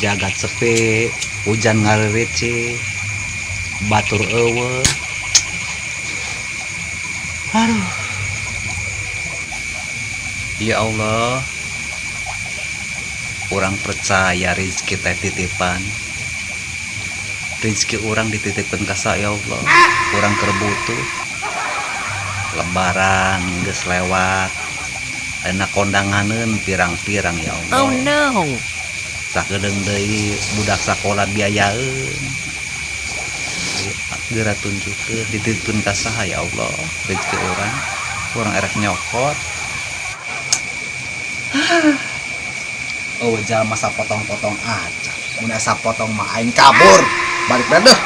Jagat sepi, hujan ngariricih, batur eueuh. Aduh. Ya Allah, orang percaya rezeki teh titipan. Rezeki orang dititipkan ka saya, ya Allah. Orang kerbutuh. Lebaran geus lewat. Dana kondanganeun pirang-pirang, ya Allah. Oh no. Sakedeung deui budak sakola biayaeun. Geura tunjukkeun dititipkeun ka saha, ya Allah. Rezeki orang erek nyokot. Oh, jalma sapotong-potong aja. Mun asa potong mah aing kabur. Balik dah deh.